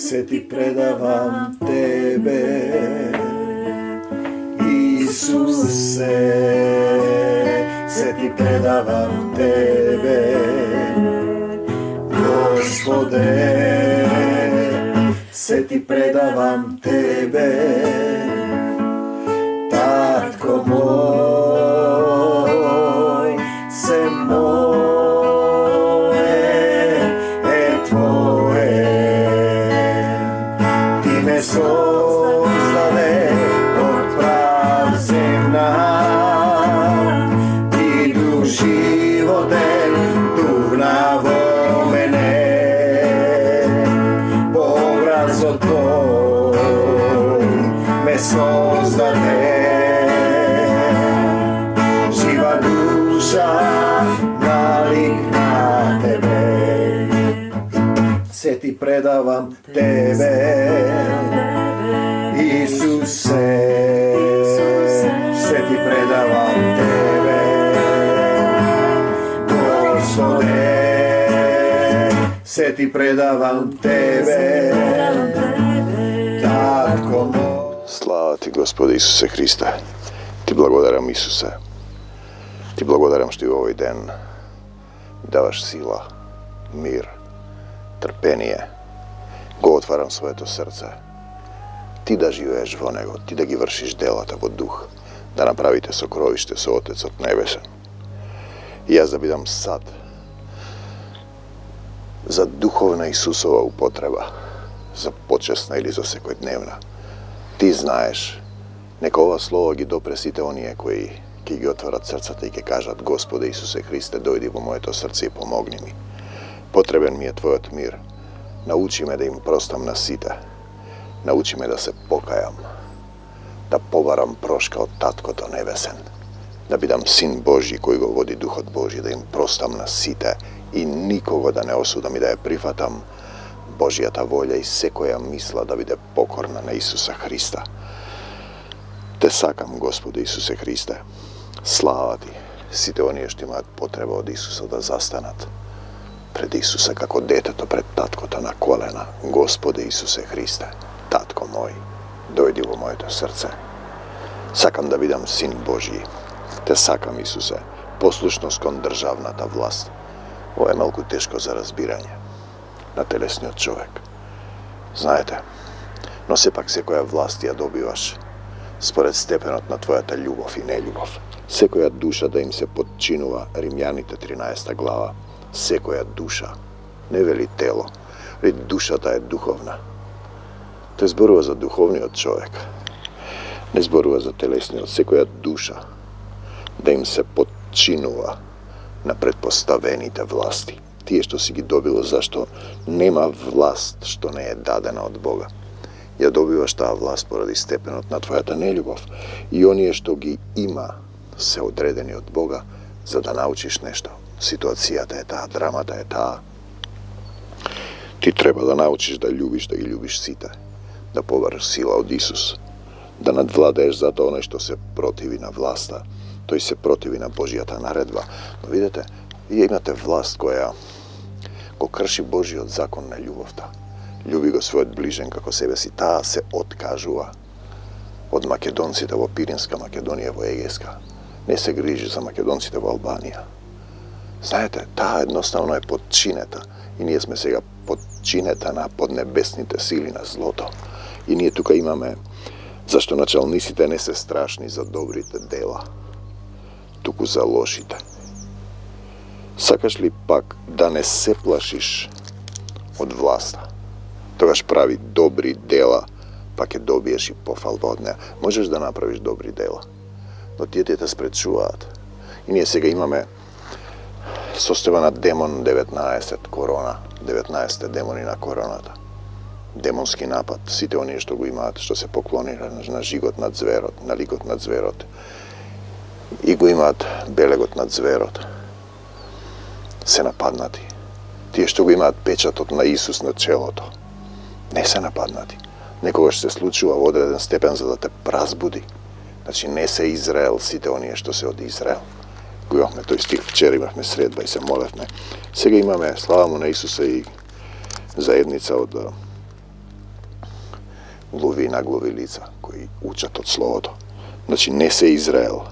se ti predavam tebe, Isuse, se ti predavam tebe, Gospode, se ti predavam tebe, Tatko moj, se moje e tvoje. Ti me sozdade od prazemna, ti duh živote, duh navo mene, po obrazu tvoj me sozdade, živa duša nalik na tebe. Se ti predavam tebe, Isuse, se ti predavam tebe, Gospode, se ti predavam tebe, Tatko moj. Slava ti, Gospode Isuse Hriste. Ti blagodaram, Isuse. Ti blagodaram što i u ovaj den davaš sila, mir, trpenije. Go otvaram svoje to srce. Ti da živeš vo nego, ti da gi vršiš delata vo duh, da napravite sokrovište so Otec od nebesen. I ja zabidam sad za duhovna Isusova upotreba, za počasna ili za svakodnevna. Ti znaješ, neka ova slova gi dopresite onije koji gi otvarat srcata i ke kažat: Gospode Isuse Hriste, dojdi vo moje to srce i pomogni mi. Potreben mi je tvojot mir. Nauči me da im prostam na site. Nauči me da se pokajam, da povaram proška od Tatko to nebesen, da bidam sin Božji koji go vodi duh od Božji, da im prostam na site i nikogo da ne osudam i da je prifatam Božja ta volja i se koja misla da bide pokorna na Isusa Hrista. Te sakam, Gospode Isuse Hriste, slava ti, site onije što imat potreba od Isusa da zastanat pred Isusa kako deteto pred Tatkota na kolena. Gospode Isuse Hriste, Tatko moj, dojdi u moje to srce. Sakam da vidam sin Božji, te sakam, Isuse, poslušnost kon državna ta vlast. Ovo je malko teško za razbiranje, na telesni od čovek. Znajte, no sepak se koja vlast ja dobivaš, spored stepenot na tvoja ta ljubov i neljubov. Se koja duša da im se podčinuva, Rimljanite 13. glava, se koja duša, ne veli telo, veli duša ta je duhovna. To je zborува za duhovni od čoveka, ne zborува za telesni od se koja duša, da im se podčinuva na pretpostavenite vlasti. Tije što si gi dobilo, zašto nema vlast što ne je dadena od Boga. Ja dobivaš ta vlast poradi stepenot na tvoja ta neljubov. I onije što gi ima se odredeni od Boga za da naučiš nešto. Situacijata je ta, dramata je ta. Ti treba da naučiš da ljubiš, da gi ljubiš site, da povaraš sila od Isus, da nadvladaješ zato onaj što se protivi na vlasta, to i se protivi na Božja ta naredba. No vidite, vi imate vlast koja ko krši Božji od zakon na ljubovta. Ljubi go svoj bližen kako sebe si, ta se otkažuva od Makedoncita vo Pirinska Makedonija vo Egejska. Ne se griži za Makedoncita vo Albanija. Znajte, ta jednostavno je podčineta i nije sme sega podčineta na podnebesните sili na zloto. I nije tuka imame zašto načalnicite ne se strašni za dobrite dela, tuku za lošite. Sakaš li pak da ne se plašiš od vlasta? Togaš pravi dobri dela, pak je dobiješ i pofalba od neja. Možeš da napraviš dobri dela, no tije te sprečuvat. I nije sega imame sostevana demon 19 korona, 19 demonina koronata. Demonski napad, site onije što go imate, što se poklonira na žigot nad zverot, na ligot nad zverot. I go imat belegot nad zverot. Se napadnati. Tije što go imat pečatot na Isus na čeloto. Ne se napadnati. Nekoga što se slučuva u odreden stepen za da te prazbudi. Znači, ne se Izrael, site onije što se od Izrael. Gujahme, to istih včer imahme sredba i se molevme. Сега имаме, слава му на Исуса, и заедница од луви и наглови лица кои учат од Словото. Значи не се Израел,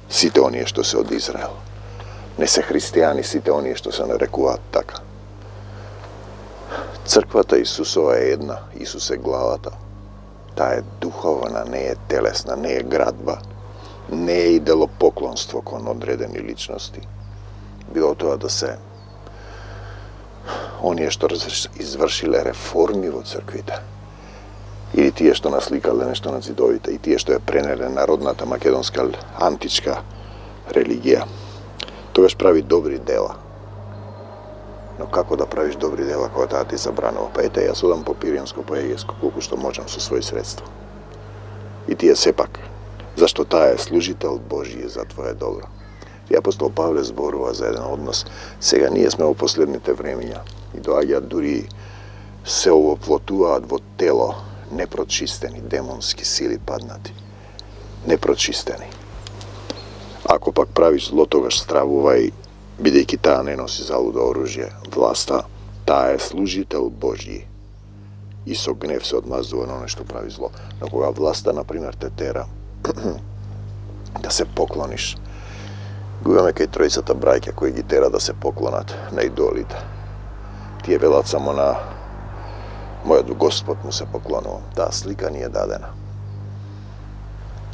сите оние што се од Израел. Не се христијани, сите оние што се нарекуваат така. Црквата Исусова е една, Исус е главата. Таа е духовна, не е телесна, не е градба, не е иделопоклонство кон одредени личности. Било тоа да се оние што извршиле реформи во црквите, или тие што насликале нешто на зидовите, и тие што ја пренеле народната македонска античка религија, тогаш прави добри дела. Но како да правиш добри дела кога таа ти забранува? Па ете, јас одам по пиринско, по егеско, колку што можам со своји средства. И тие сепак, зашто таа е служител Божји за твое добро. И апостол Павле зборува за еден однос. Сега ние сме во последните времиња и доаѓаат дури се овоплотуваат во тело непрочистени демонски сили паднати. Непрочистени. Ако пак правиш зло, тогаш стравувај, бидејќи таа не носи залудо оружје. Власта, таа е служител Божји и со гнев се одмаздува на оној што прави зло. Но кога власта, например, те тера да се поклониш, го имаме кај тројцата браќа кои ги тера да се поклонат на идолите. Тие велат само на мојот Господ му се поклонувам. Таа слика ни е дадена.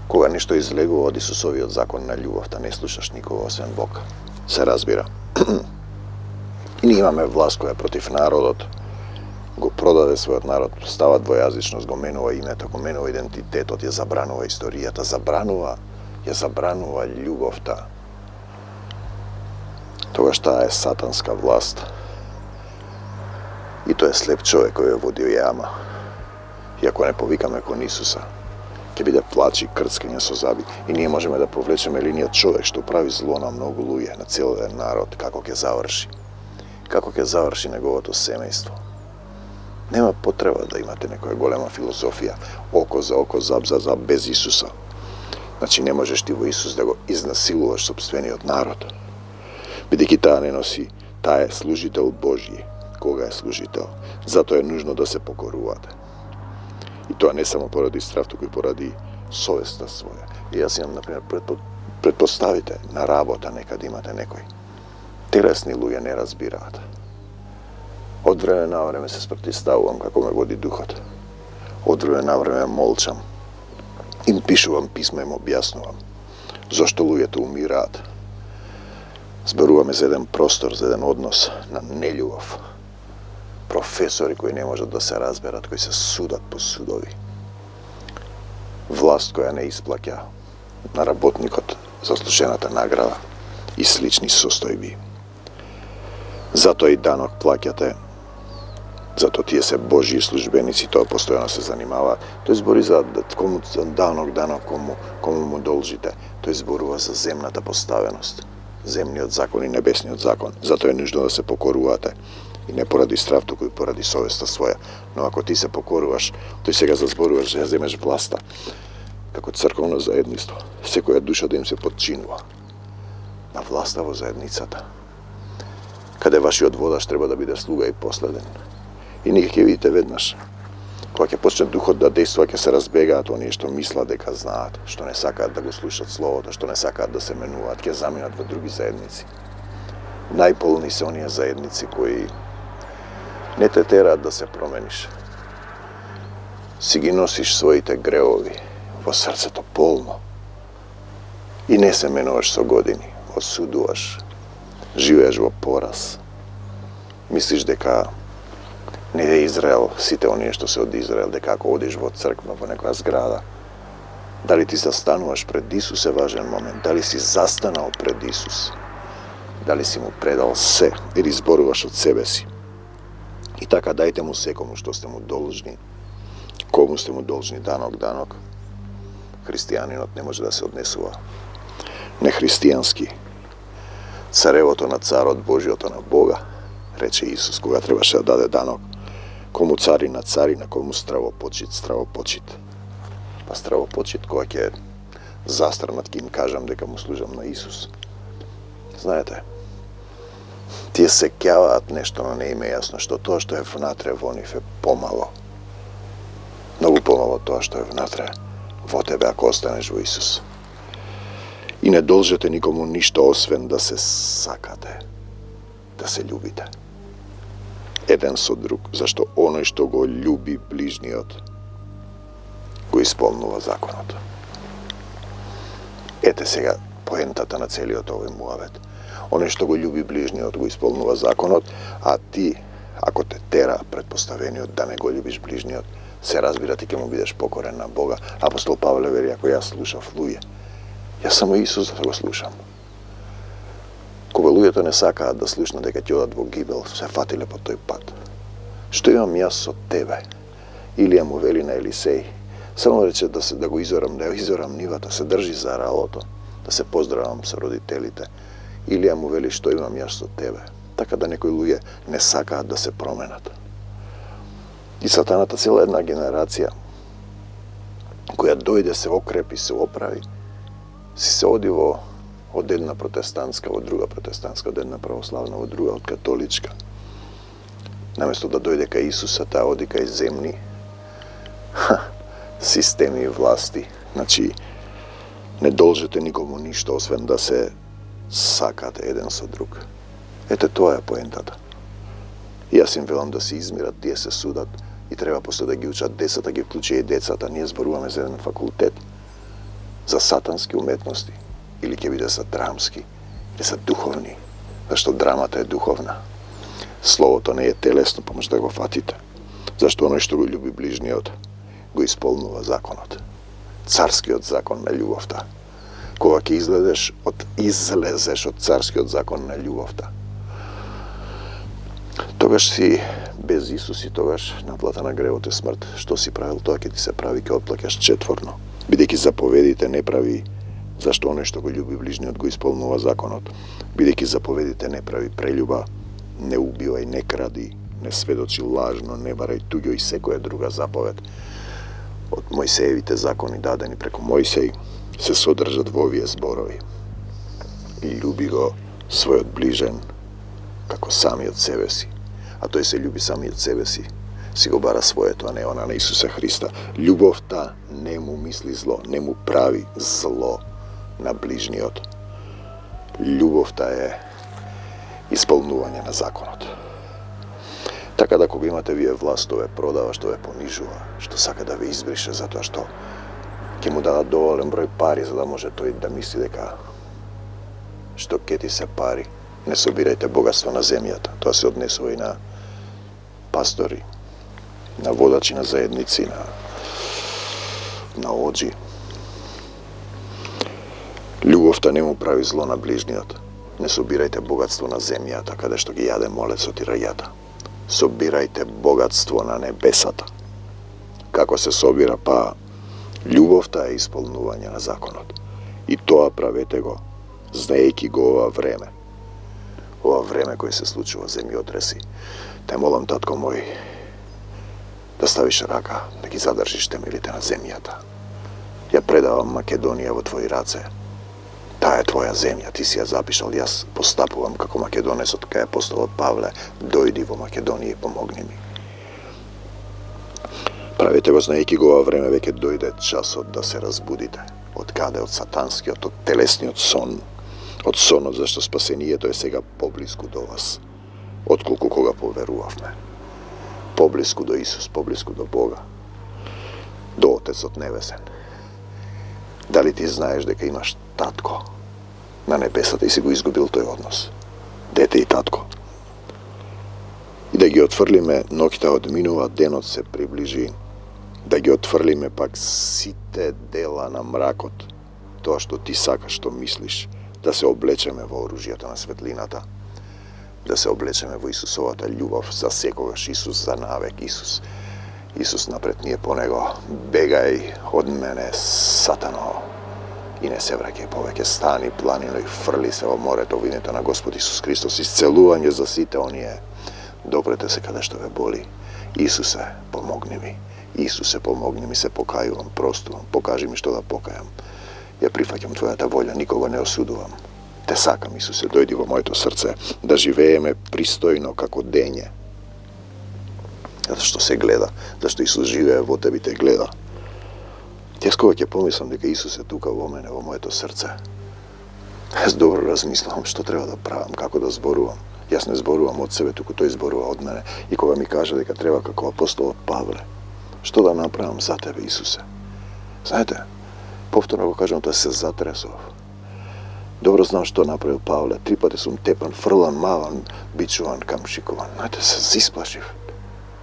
Кога нешто излегува од Исусовиот закон на љубовта, не слушаш никого освен Бог. Се разбира. И ние имаме власт која против народот го продаде својот народ, става двојазичност, го менува името, го менува идентитетот, ја забранува историјата, ја забранува љубовта. Тогаш таа е сатанска власт. И тој е слеп човек кој ја води јама. И ако не повикаме кон Исуса, ќе биде плач и крцкање со заби. И ние можеме да повлечеме линијат човек што прави зло на многу луѓе, на целиот народ, како ќе заврши. Како ќе заврши неговото семејство. Нема потреба да имате некоја голема филозофија, око за око, заб за заб, без Исуса. Значи не можеш ти во Исус да го изнасилуваш сопствениот народ. Бидејќи таа не носи, таа е служител Божји. Кога е служител? Затоа е нужно да се покорувате. И тоа не само поради страв, туку и поради совеста своја. И јас имам, например, предпоставите на работа некад имате некој. Телесни луѓе не разбираат. Од време на време се спротивставувам како ме води духот. Од време на време молчам. Им пишувам писма, им објаснувам зошто луѓето умираат. Зборуваме за еден простор, за еден однос на нељубов. Професори кои не можат да се разберат, кои се судат по судови. Власт која не исплаќа на работникот заслужената награда и слични состојби. Затоа и данок плаќате, затоа тие се Божји службеници, тоа постојано се занимава. Тој збори за данок, кому му должите. Тој зборува за земната поставеност, земниот закон и небесниот закон. Затоа е нужно да се покорувате. И не поради страв, туку и поради совеста своја. Но ако ти се покоруваш, тој сега зборуваш да ја земеш власта, како црковно заедниство, секоја душа да им се подчинува на власта во заедницата, каде вашиот водаш треба да биде слуга и последен. И ние ќе видите веднаш, кога ќе почне духот да действува, ќе се разбегаат оние што мислат дека знаат, што не сакаат да го слушат Словото, што не сакаат да се менуваат, ќе заминат во други заедници. Најполни се оние заедници кои не те тераат да се промениш. Си ги носиш своите греови во срцето полно и не се менуваш со години, осудуваш, живееш во пораз. Мислиш дека не е Израел, сите оние што се од Израел, дека ако одиш во црква, во некоја зграда, дали ти застануваш пред Исус е важен момент, дали си застанал пред Исус, дали си му предал се, или зборуваш од себе си. И така дајте му секому што сте му должни, кому сте му должни данок. Христијанинот не може да се однесува нехристијански. Царевото на царот, Божиото на Бога, рече Исус кога требаше да даде данок. Кому цари на царина, кому стравопочит. Па стравопочит кога ќе застранат, ќе им кажам дека му служам на Исус. Знаете, тие се кјаваат нешто, но не им е јасно што тоа што е внатре во нив е помало. Многу помало од тоа што е внатре во тебе ако останеш во Исус. И не должете никому ништо освен да се сакате, да се љубите еден со друг, зашто оној што го љуби ближниот го исполнува законот. Ете сега поентата на целиот овој муавет. Оној што го љуби ближниот го исполнува законот, а ти, ако те тера претпоставениот да не го љубиш ближниот, се разбира ти ќе му бидеш покорен на Бога. Апостол Павле вели, ако јас слушав луѓе, јас само Исус да го слушам. Кога луѓето не сакаат да слушнат дека ќе одат во гибел, се фатиле по тој пат. Што имам јас со тебе? Илија му вели на Елисеј, само рече да го изорам нивата, се држи за ралото, да се поздравам со родителите. Илија му вели, што имам јас со тебе? Така да некои луѓе не сакаат да се променат. И сатаната цела една генерација, која дојде, се окрепи, се оправи, си се оди од една протестантска во друга протестантска, од една православна во друга, од католичка. Наместо да дојде кај Исуса, таа оди кај земни системи и власти. Значи, не должете никому ништо, освен да се сакате еден со друг. Ете, тоа е поентата. И јас им велам да се измират, тие се судат и треба после да ги учат децата, ги вклучи и децата. Ние зборуваме за еден факултет за сатански уметности, или ќе биде за драмски, или за духовни, зашто драмата е духовна. Словото не е телесно, па може да го фатите. Зашто оној што го љуби ближниот, го исполнува законот. Царскиот закон на љубовта. Кога ќе излезеш од царскиот закон на љубовта, тогаш си без Исус и тогаш наплата на гревот е смрт. Што си правил, тоа ќе ти се прави, ќе отплаќаш четворно. Бидејќи заповедите не прави, зашто оној што го љуби ближниот го исполнува законот. Бидејќи заповедите не прави прељуба, не убивај, не кради, не сведочи лажно, не варај туѓо и секоја друга заповед од Мојсеевите закони дадени преку Мојсеј се содржат во овие зборови. И љуби го својот ближен како самиот себе си. А тој се љуби самиот себе си го бара своето, а не она на Исуса Христа. Љубовта не му мисли зло, не му прави зло на ближниот. Љубовта е исполнување на законот. Така да кога имате вие власт, што ве продава, што ве понижува, што сака да ве избрише затоа што ќе му дадат доволен број пари за да може тој да мисли дека што ќе ти се пари. Не собирајте богатство на земјата. Тоа се однесува и на пастори, на водачи на заедници, на оџи. Љубовта не му прави зло на ближниот. Не собирајте богатство на земјата, каде што ги јаде молецот и раѓата. Собирајте богатство на небесата. Како се собира? Па, љубовта е исполнување на законот. И тоа правете го, знаејќи го ова време. Ова време кој се случува земјотреси. Те молам, татко мој, да ставиш рака, да ги задржиш темелите на земјата. Ја предавам Македонија во твои раце. Таа е твоја земја, ти си ја запишал, јас постапувам како македонецот кај апостолот Павле, дојди во Македонија и помогни ми. Правете го, знаејќи го ова време веќе дојде часот да се разбудите. Од каде? Од сатанскиот, од телесниот сон. Од сонот, зашто спасението е сега поблиску до вас, отколку кога поверувавме. Поблиску до Исус, поблиску до Бога, до Отецот Небесен. Дали ти знаеш дека имаш татко на небесата и си го изгубил тој однос? Дете и татко. И да ги отфрлиме, ноќта одминува, денот се приближи, да ги отфрлиме пак сите дела на мракот, тоа што ти сакаш, што мислиш, да се облечеме во оружјето на светлината, да се облечеме во Исусовата љубов за секогаш, Исус за навек, Исус напред, ние по него. Бегај од мене, сатано, и не се враќај повеќе, стани, планино и фрли се во морето во името на Господ Исус Христос. Исцелување за сите оние. Допрете се каде што ве боли. Исусе, помогни ми. Исусе, помогни ми, се покајувам, простувам, покажи ми што да покајам. Ја прифаќам твојата волја, никого не осудувам. Те сакам, Исусе, дојди во моето срце, да живееме пристојно како дење. Зашто се гледа, зашто Исус живее во тебе и те гледа. Тескова ќе помислам дека Исус е тука во мене, во моето срце. Јас добро размислувам што треба да правам, како да зборувам. Јас не зборувам од себе, туку тој зборува од мене. И кога ми кажа дека треба како апостолот Павле, што да направам за тебе, Исусе? Знаете, повторно го кажам, тоа се затресов. Добро знам што направил Павле. 3 пати сум тепан, фрлан, маван, бичуван, камшикуван. Знаете, се зисплашив.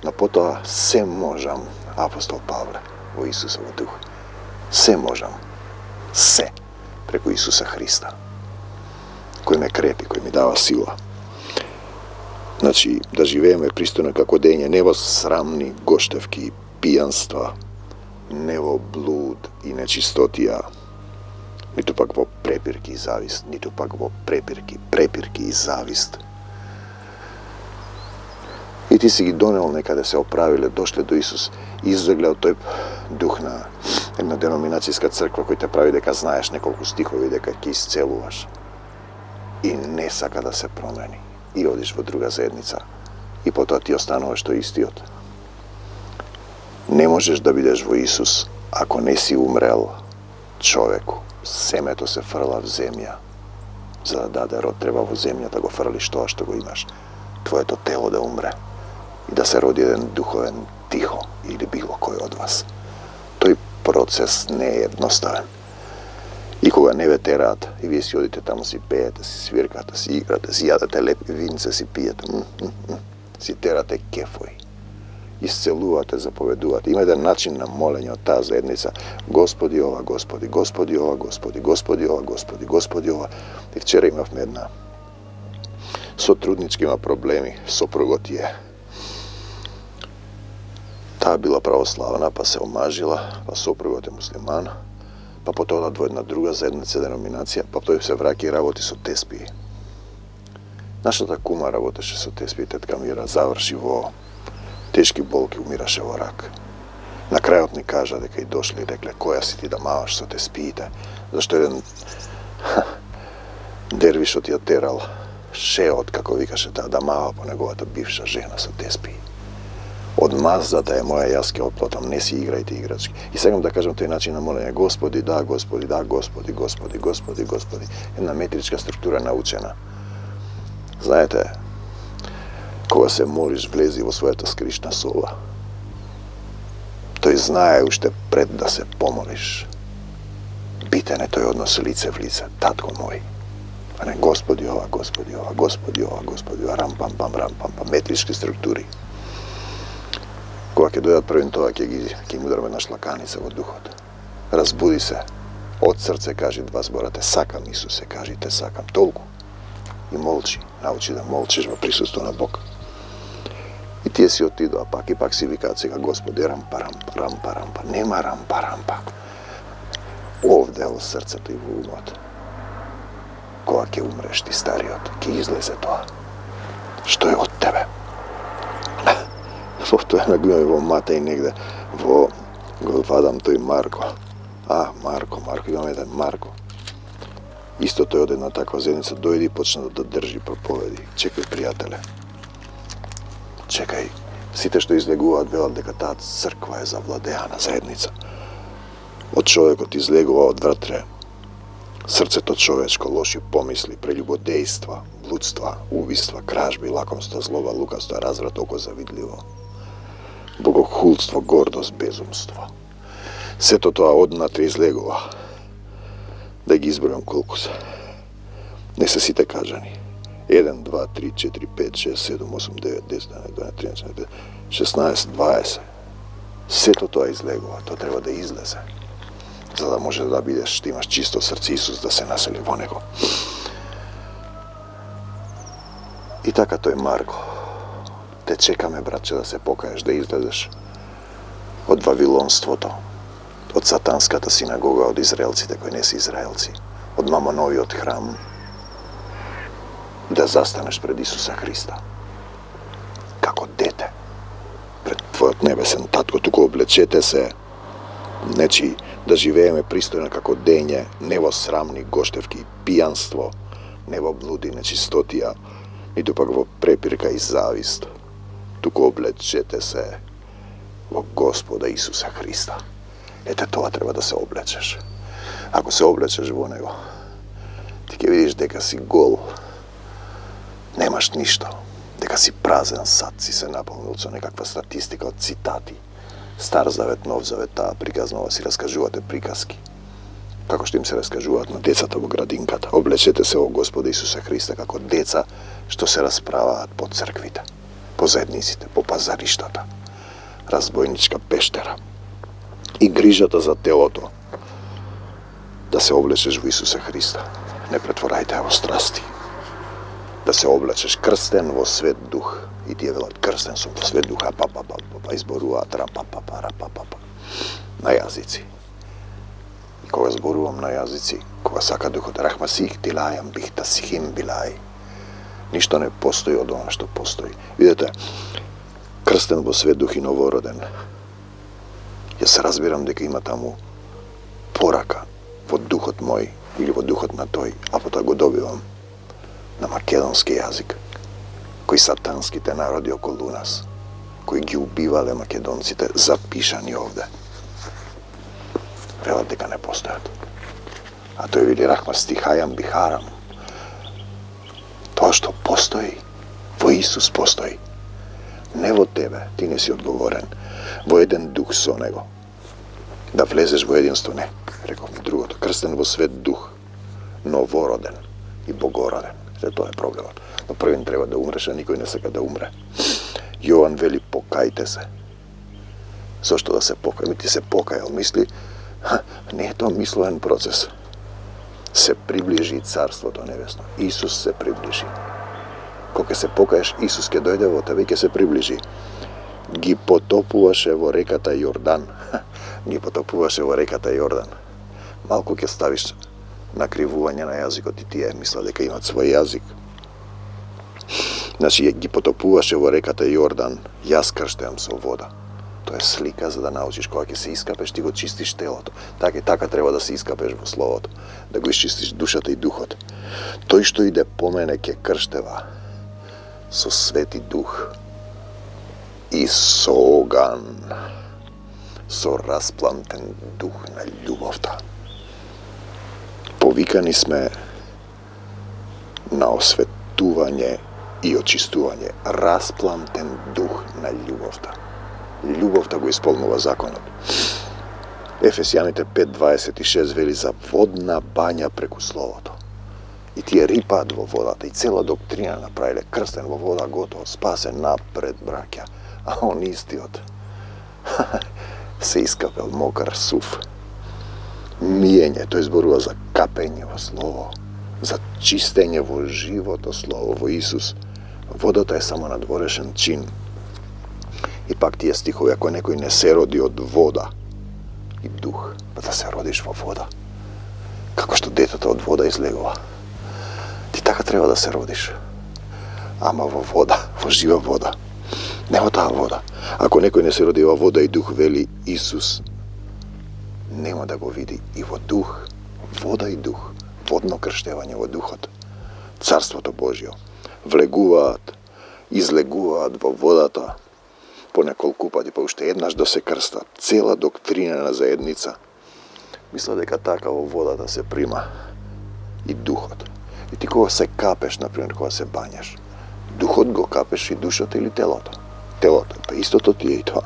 Но потоа се можам, апостол Павле, во Исусово дух. Се можам. Се. Преку Исуса Христа. Кој ме крепи, кој ми дава сила. Значи, да живееме пристојно како дење, не во срамни гоштевки, пијанства, не во блуд и нечистотија, ниту пак во препирки и завист, ниту пак во препирки и завист. И ти си ги донел некаде, се оправиле, дошле до Исус, излегле од тој дух на една деноминацијска црква кој те прави дека знаеш неколку стихови, дека ќе исцелуваш. И не сака да се промени. И одиш во друга заедница. И потоа ти остануваш тој истиот. Не можеш да бидеш во Исус ако не си умрел човеку. Семето се фрла в земја. За да даде род, треба во земја да го фрлиш тоа што го имаш. Твоето тело да умре. И да се роди еден духовен Тихо или било кој од вас. Тој процес не е едноставен. И кога не ве тераат, и вие си одите таму, си пеете, си свиркате, си играте, си јадете лепи винце, си пиете, си терате кефои. Исцелувате, заповедувате. Има еден начин на молење од таа заедница. Господи ова, Господи, Господи ова, Господи, Господи ова, Господи, Господи ова. И вчера имавме една сотруднички, има проблеми, сопругот е. Таа била православна, па се омажила, па сопругот е муслиман, па потоа во една друга заедница, деноминација, па тој се враќа и работи со теспии. Нашата кума работеше со теспии, тетка Мира заврши во тешки болки, умираше во рак. На крајот ни кажа дека и дошле и рекле, која си ти да маваш со теспиите, зашто еден дервишот ја терал шеот, како викаше таа, да мава по неговата бивша жена со теспии. Од маздата е моја, јас ќе отплатам, не си играјте играчки. И сегам да кажам тој начин на молење, Господи, да, Господи, да, Господи, Господи, Господи, Господи. Една метричка структура научена. Знаете, кога се молиш, влези во својата скришна соба. Тој знае уште пред да се помолиш. Битен е тој однос лице в лице, татко мој. А не Господи ова, Господи ова, Господи ова, Господи ова, рам-пам-пам, метрички структури. Кога ќе дојдат првин тоа, ќе им удараме на шлаканица во духот. Разбуди се. Од срце кажи 2 збора, те сакам, Исусе, кажи те сакам. Толку. И молчи. Научи да молчиш во присуство на Бог. И тие си отидоа пак и пак си викаат сега, Господи, рампа. Нема рампа. Овде во срцето и во умот. Кога ќе умреш ти стариот, ќе излезе тоа. Што е од тебе? Во тоа на гледаме во Матеј негде, во го вадам тој Марко. Марко, имаме еден Марко. Исто тој од една таква заедница дојде и почна да држи проповеди. Чекај, пријателе. Чекај. Сите што излегуваат велат дека таа црква е завладеана заедница. Од човекот излегува одвратре. Срцето човечко, лоши помисли, прелюбодејства, блудства, убиства, кражби, лакомства, злоба, лукавство, разврат, око завидливо. Богохулство, гордост, безумство. Сето тоа однатре излегува. Да ги избројам колку се. Не се сите кажани. 1, 2, 3, 4, 5, 6, 7, 8, 9, 10, 11, 12, 13, 16, 20. Сето тоа излегува. Тоа треба да излезе. За да може да бидеш, да имаш чисто срце, Исус да се насели во него. И така тој Марко. Те чекаме, братче, да се покаеш, да излезеш од вавилонството, од сатанската синагога, од израелците кои не се израелци, од мамоновиот храм, да застанеш пред Исуса Христа, како дете, пред твојот небесен татко, туку облечете се, нечи да живееме пристојно како дење, не во срамни гоштевки, пијанство, не во блуди, нечистотија, ниту пак во препирка и завист, туку облечете се во Господа Исуса Христа. Ете тоа треба да се облечеш. Ако се облечеш во него, ти ќе видиш дека си гол, немаш ништо, дека си празен сад, си се наполнил со некаква статистика од цитати. Стар завет, нов завет, таа приказнова си раскажувате приказки. Како што им се раскажуваат на децата во градинката. Облечете се во Господа Исуса Христа како деца што се расправаат по црквите, по заедниците, по пазариштата. Разбойничка пештера. И грижата за телото. Да се облечеш во Исуса Христа. Не претворајте во страсти. Да се облечеш крстен во свет дух. И тие велат крстен сум во свет дух, изборуваат рапапапа на јазици. И кога зборувам на јазици, кога сака духот рахмасих тилајам бихта сихим билај. Ништо не постои од она што постои. Видете, крстен во свет дух и новороден. Јас се разбирам дека има таму порака во духот мој или во духот на тој, а потоа го добивам на македонски јазик, кои сатанските народи околу нас, кои ги убивале македонците, запишани овде. Велат дека не постојат. А тој вели рахма стихајам бихарам. Тоа што постои, во Исус постои. Не во тебе, ти не си одговорен, во еден дух со него. Да влезеш во единство, не, реков ми другото, крстен во свет дух, новороден и богороден. Се тоа е проблемот. Но првин треба да умреш, а никој не сака да умре. Јован вели покајте се. Зошто да се покај? Ти се покајал, мисли, не е тоа мисловен процес. Се приближи Царството Небесно. Исус се приближи. Кога се покаеш, Исус ќе дојде во тебе и ќе се приближи. Ги потопуваше во реката Јордан. Ги потопуваше во реката Јордан. Малку ќе ставиш накривување на јазикот и тие мисла дека имат свој јазик. Значи, ги потопуваше во реката Јордан, јас крштевам со вода. Тоа е слика за да научиш, кога ќе се искапеш, ти го чистиш телото. Така треба да се искапеш во Словото, да го изчистиш душата и духот. Тој што иде по мене ќе крштева со Свети Дух и со оган, со расплантен дух на љубовта. Повикани сме на осветување и очистување, расплантен дух на љубовта. Љубовта го исполнува законот. Ефесијаните 5:26 вели за водна бања преку Словото. И тие рипаат во водата и цела доктрина направиле, крстен во вода, готово, спасен напред, браќа. А он истиот се искапел мокар, сув. Миење, тој зборува за капење во Слово, за чистење во живото Слово, во Исус. Водата е само надворешен чин. И пак тие стихови, ако некој не се роди од вода и дух, да се родиш во вода. Како што детето од вода излегува. Ти така треба да се родиш. Ама во вода, во жива вода. Не во таа вода. Ако некој не се роди во вода и дух, вели Исус, нема да го види и во дух, вода и дух, водно крштевање во духот. Царството Божјо. Влегуваат, излегуваат во водата по неколку пати, па уште еднаш да се крстат. Цела доктрина на заедница. Мисля дека така во водата се прима и духот. И ти кога се капеш, например, кога се бањаш, духот го капеш и душата или телото? Телото, па истото ти е и тоа.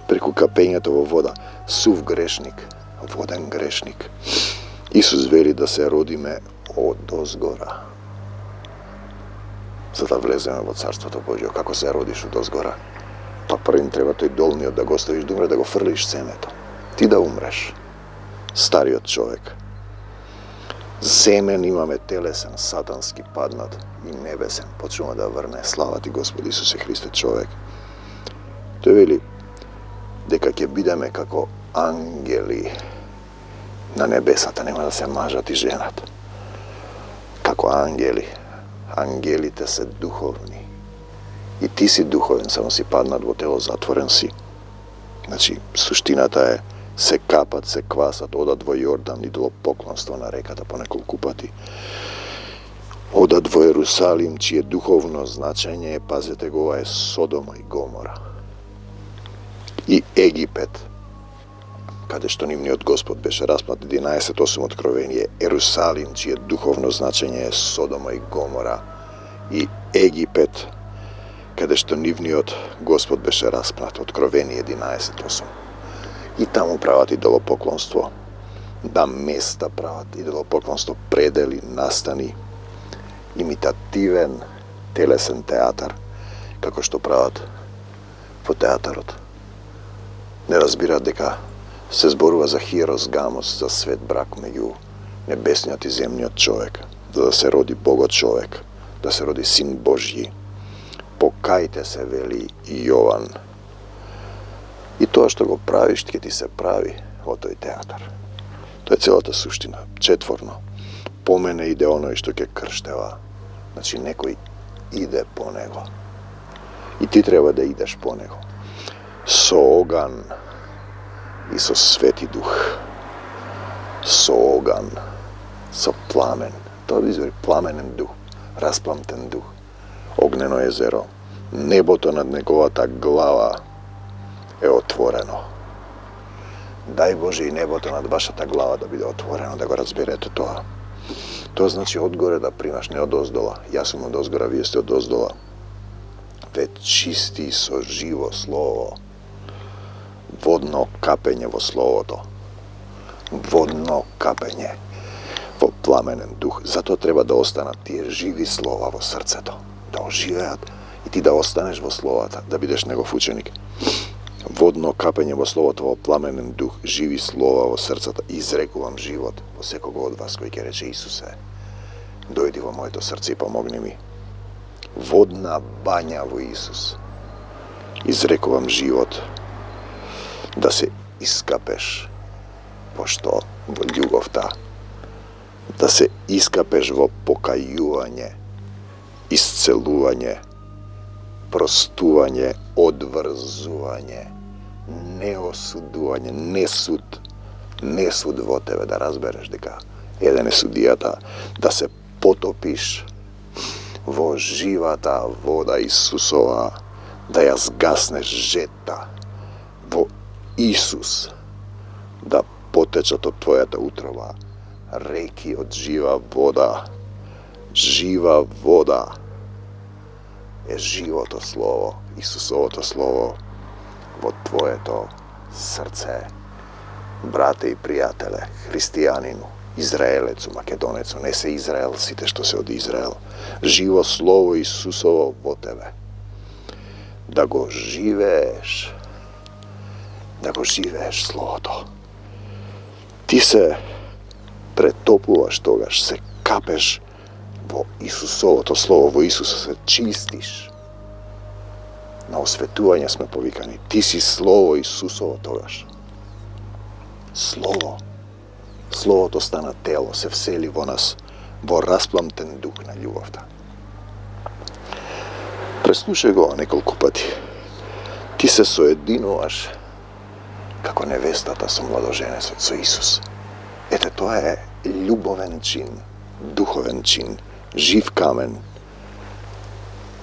Преку капењето во вода, сув грешник, воден грешник. Исус вели да се родиме одозгора, за да влеземе во Царството Божјо. Како се родиш одозгора? Па првин треба тој долниот да го оставиш да умре, да го фрлиш семето. Ти да умреш, стариот човек. Земен имаме, телесен, сатански паднат и небесен почнува да врне. Слава ти Господи Исусе Христе, човек. Тој вели дека ќе бидеме како ангели на небесата, нема да се мажат и женат. Како ангели. Ангелите се духовни. И ти си духовен, само си паднат во тело, затворен си. Значи, суштината е, се капат, се квасат, одат во Јордан, идолопоклонство на реката по неколку пати. Одат во Ерусалим, чие духовно значење е, пазете го, ова е Содома и Гомора. И Египет, каде што нивниот Господ беше распнат. 11:8 Откровение, Ерусалим, чие духовно значење е Содома и Гомора, и Египет, каде што нивниот Господ беше распнат. Откровение 11:8. И таму прават идолопоклонство. На места прават идолопоклонство, предели, настани, имитативен телесен театар, како што прават во театарот. Не разбираат дека се зборува за хирос гамос, за свет брак меѓу небесниот и земниот човек, за да се роди Богот човек, да се роди Син Божји. Покајте се, вели Јован. И тоа што го правиш, ќе ти се прави во тој театар. Тоа е целата суштина. Четворно, по мене иде оној што ќе крштева. Значи, некој иде по него. И ти треба да идеш по него. Со оган и со свети дух. Со оган, со пламен. Тоа извори пламенен дух, распламтен дух. Огнено езеро. Небото над неговата глава е отворено. Дај Боже и небото над вашата глава да биде отворено, да го разберете тоа. Тоа значи одгоре да примаш, не од оздола. Јас сум од озгора, вие сте од оздола. Ве чисти со живо слово. Водно капење во словото. Водно капење во пламенен дух. Затоа треба да останат тие живи слова во срцето. Да оживеат и ти да останеш во словата, да бидеш негов ученик. Водно капење во словото, во пламенен дух, живи слова во срцата. Изрекувам живот во секого од вас кој ќе рече: Исусе, дојди во моето срце и помогни ми. Водна бања во Исус. Изрекувам живот да се искапеш, пошто во љубовта, да се искапеш во покајување, исцелување, простување, одврзување, неосудување, не суд во тебе, да разбереш дека еден е судијата, да се потопиш во живата вода Исусова, да ја згаснеш жета во Исус, да потечат од твојата утроба реки од жива вода. Жива вода е живото слово, Исусовото слово во твоето срце. Брате и пријателе, христијанину, израелецу, македонецу, не се Израел сите што се од Израел. Живо слово Исусово во тебе. Да го живееш, словото. Ти се претопуваш тогаш, се капеш во Исусовото слово, во Исуса се чистиш. На осветување сме повикани. Ти си слово Исусово тогаш. Слово. Словото стана тело, се всели во нас, во распламтен дух на љубовта. Преслушај го неколку пати. Ти се соединуваш како невестата со младоженецот, со Исус. Ете, тоа е љубовен чин, духовен чин, жив камен.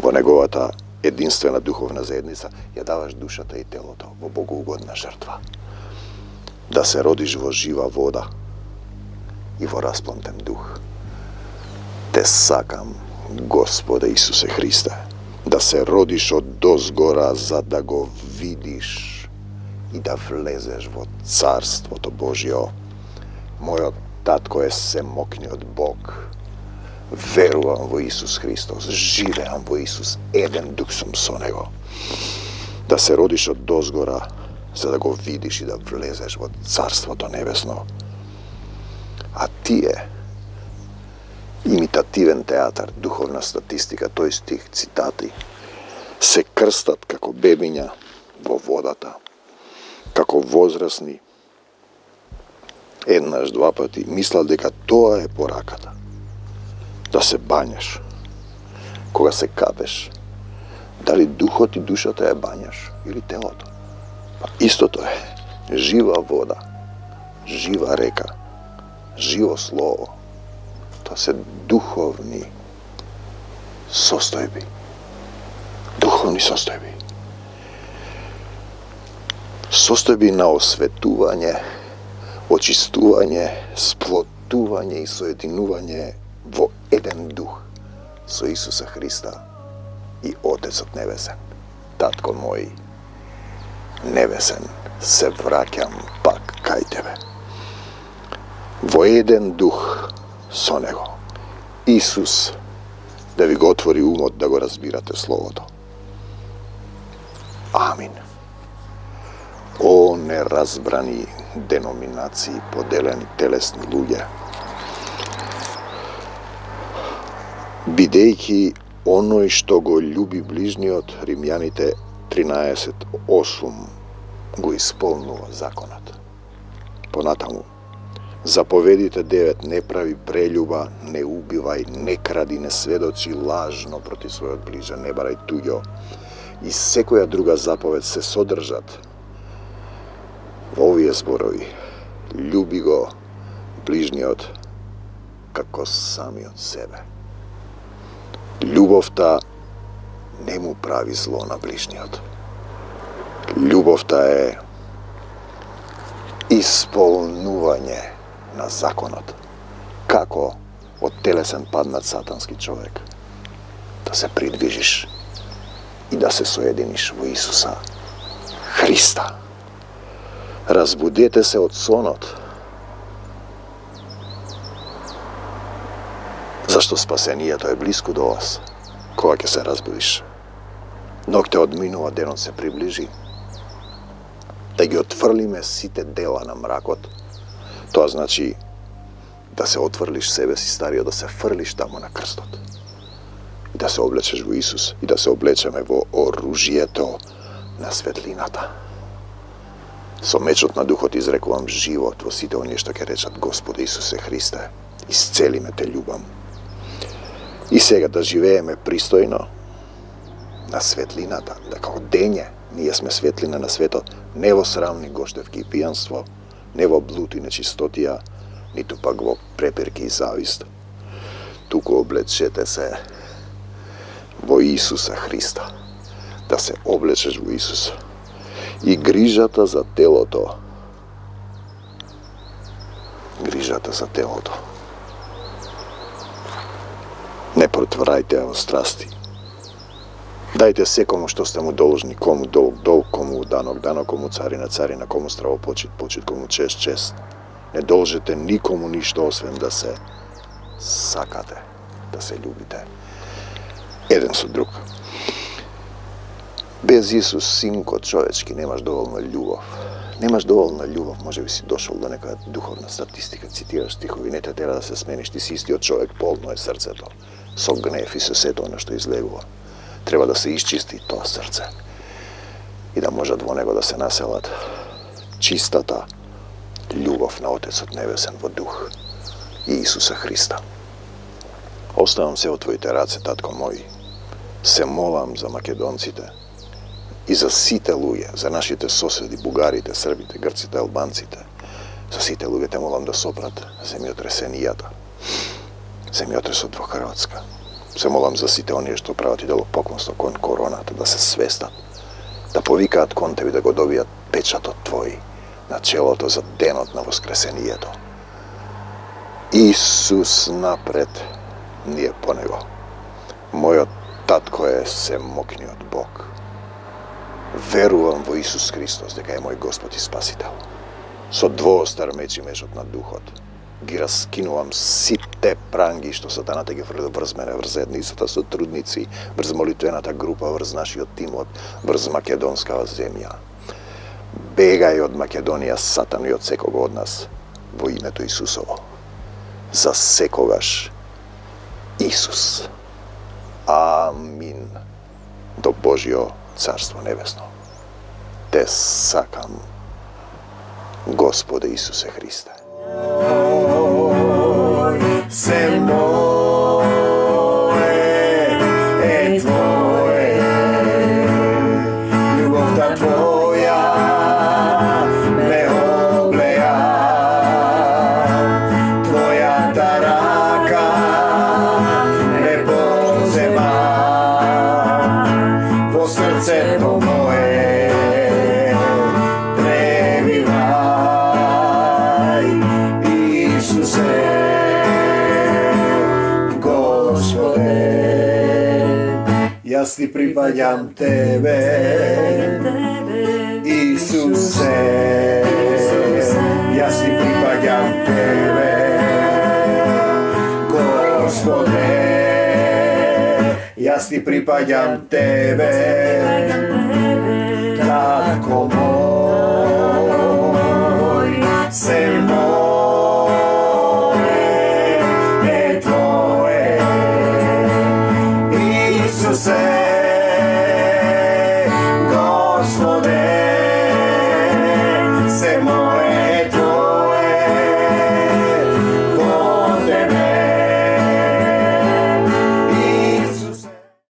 Во неговата единствена духовна заедница ја даваш душата и телото во богоугодна жртва. Да се родиш во жива вода и во распламтен дух. Те сакам, Господе Исусе Христе, да се родиш од дозгора за да го видиш и да влезеш во Царството Божјо. Мојот татко е семокниот Бог. Верувам во Исус Христос, живеам во Исус, еден дух сум со Него. Да се родиш од дозгора, за да го видиш и да влезеш во Царството Небесно. А тие, имитативен театар, духовна статистика, тој стих, цитати, се крстат како бебиња во водата, како возрасни, еднаш, два пати, мислат дека тоа е пораката. Да се бањаш, кога се капеш, дали духот и душата ја бањаш или телото? Па истото е, жива вода, жива река, живо слово. Тоа се духовни состојби. Духовни состојби. Состојби на осветување очистување, сплотување и соединување во еден дух со Исуса Христа и Отецот Небесен. Татко мој Небесен, се враќам пак кај Тебе. Во еден дух со Него. Исус да ви го отвори умот да го разбирате Словото. Амин. О неразбрани деноминации, поделени телесни луѓе, бидејќи оној што го љуби ближниот, Римјаните 13:8, го исполнува законот. Понатаму, заповедите 9: не прави прељуба, не убивај, не кради, не сведочи лажно против својот ближен, не барај туѓо, и секоја друга заповед се содржат во овие зборови: љуби го ближниот како самиот себе. Љубовта не му прави зло на ближниот. Љубовта е исполнување на законот. Како од телесен паднат сатански човек да се придвижиш и да се соединиш во Исуса Христа. Разбудете се од сонот, зашто спасението е близко до вас. Кога ќе се разбудиш? Ноќте одминува, денот се приближи. Да ги отфрлиме сите дела на мракот, тоа значи да се отврлиш себе си стариот, да се фрлиш таму на крстот. И да се облечеш во Исус, и да се облечеме во оружјето на светлината. Со мечот на духот изрекувам живот во сите оние што ќе речат: Господи Исусе Христе, исцели ме, те љубам. И сега да живееме пристојно на светлината, да како дење ние сме светлина на светот, не во срамни гоштевки и пијанство, не во блуд и нечистотија, ниту пак во препирки и завист. Туку облечете се во Исуса Христа, да се облечеш во Исус. И грижата за телото, не протврајте во страсти. Дајте секому што сте му должни, кому долг, кому данок, кому царина, кому страво почит, кому чест. Не должите никому ништо освен да се сакате, да се љубите еден со друг. Без Исус, синкот човечки, немаш доволно љубов. Немаш доволно љубов, може би си дошол до нека духовна статистика, цитираш стихови, не те тера да се смениш, ти си истиот човек, полно е срцето, со гнев и со сето оно што излегува. Треба да се исчисти тоа срце и да можат во него да се населат чистата љубов на Отецот Небесен во дух и Исуса Христа. Оставам се во Твоите раце, татко мој. Се молам за македонците и за сите луѓе, за нашите соседи, бугарите, србите, грците, албанците. За сите луѓе те молам да сопрат земјотресенијата, земјотресот во Хрватска. Се молам за сите оние што прават идолопоклонство кон короната, да се свестат, да повикаат кон Тебе, да го добијат печатот Твој на челото за денот на воскресението. Исус напред, ние по Него. Мојот татко е семокниот Бог. Верувам во Исус Христос дека е мој Господ и Спасител. Со двоостар меч и мечот на духот ги раскинувам сите пранги што сатаната ги фрли врз мене, врз заедницата со трудници, врз молитвената група, врз нашиот тимот, врз македонскава земја. Бегај од Македонија, сатан, и од секого од нас во името Исусово. За секогаш Исус. Амин. До Божјо Царство Небесно. Те сакам, Господе Исусе Христе. Се моје е Твое, љубовта Твоја ме облеја, Твојата рака ме позема, во срцето мое пребивај. Jaz ti pripadam tebe, Isuse. Jaz ti pripadam tebe, Gospode. Jaz ti pripadam tebe, Tatko moj, se moj.